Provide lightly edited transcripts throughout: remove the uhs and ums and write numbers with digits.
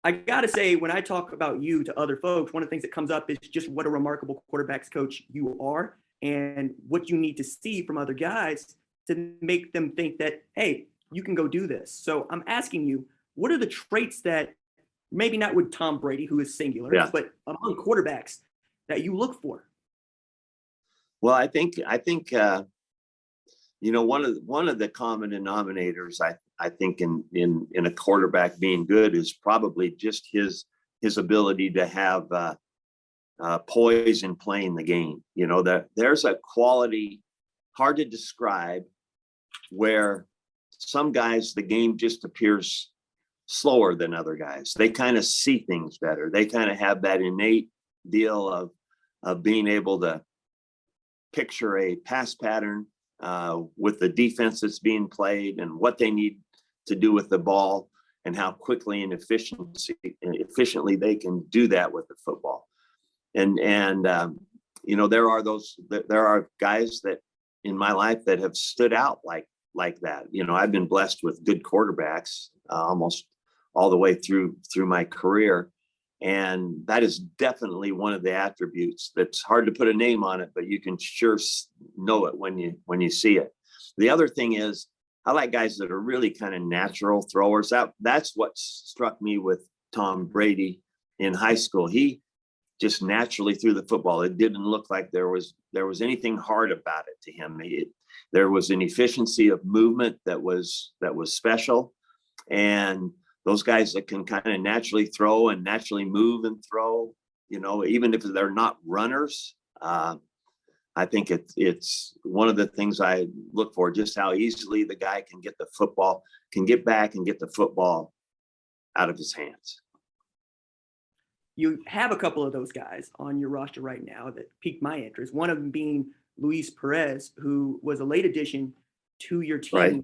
I got to say, when I talk about you to other folks, one of the things that comes up is just what a remarkable quarterbacks coach you are and what you need to see from other guys to make them think that, hey, you can go do this. So I'm asking you, what are the traits that maybe not with Tom Brady, who is singular, but among quarterbacks that you look for? Well, I think one of the common denominators I think in a quarterback being good is probably just his ability to have poise in playing the game. You know, that there's a quality hard to describe where some guys, the game just appears slower than other guys. They kind of see things better. They kind of have that innate deal of being able to picture a pass pattern with the defense that's being played and what they need to do with the ball and how quickly and efficiently they can do that with the football. And there are guys that in my life that have stood out like that. You know, I've been blessed with good quarterbacks almost all the way through my career. And that is definitely one of the attributes that's hard to put a name on it, but you can sure know it when you see it. The other thing is I like guys that are really kind of natural throwers. That's what struck me with Tom Brady in high school. He just naturally threw the football. It didn't look like there was anything hard about it to him. There was an efficiency of movement that was special. And those guys that can kind of naturally throw and naturally move and throw, you know, even if they're not runners, I think it's one of the things I look for, just how easily the guy can get back and get the football out of his hands. You have a couple of those guys on your roster right now that piqued my interest. One of them being Luis Perez, who was a late addition to your team. Right.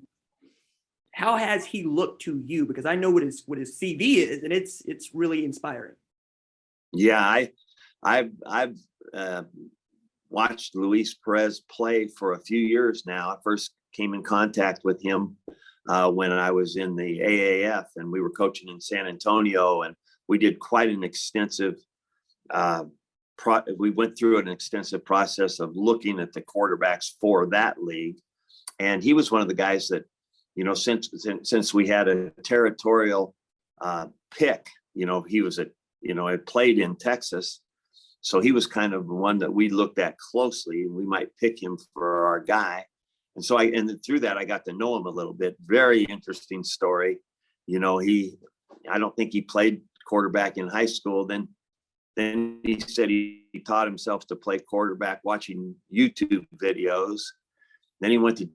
How has he looked to you? Because I know what his CV is, and it's really inspiring. Yeah, I've watched Luis Perez play for a few years now. I first came in contact with him when I was in the AAF, and we were coaching in San Antonio, and we did quite an extensive. We went through an extensive process of looking at the quarterbacks for that league, and he was one of the guys that, you know, since we had a territorial pick, you know, he was had played in Texas. So he was kind of one that we looked at closely, and we might pick him for our guy. And so through that, I got to know him a little bit. Very interesting story. You know, I don't think he played quarterback in high school. Then he said he taught himself to play quarterback watching YouTube videos. Then he went to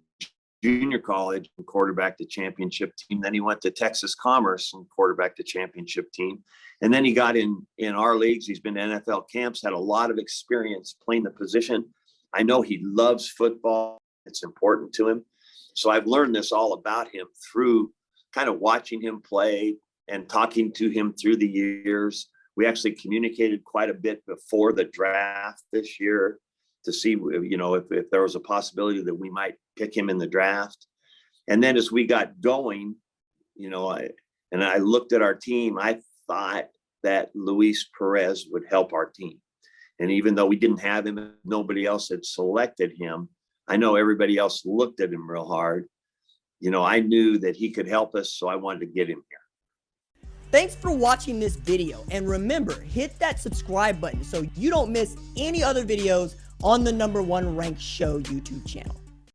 junior college and quarterback the championship team. Then he went to Texas Commerce and quarterback the championship team. And then he got in our leagues. He's been to NFL camps, had a lot of experience playing the position. I know he loves football. It's important to him. So I've learned this all about him through kind of watching him play and talking to him through the years. We actually communicated quite a bit before the draft this year to see, you know, if there was a possibility that we might pick him in the draft. And then as we got going, you know, I looked at our team, I thought that Luis Perez would help our team. And even though we didn't have him, nobody else had selected him, I know everybody else looked at him real hard. You know, I knew that he could help us, so I wanted to get him here. Thanks for watching this video, and remember, hit that subscribe button so you don't miss any other videos on the #1 Ranked Show YouTube channel.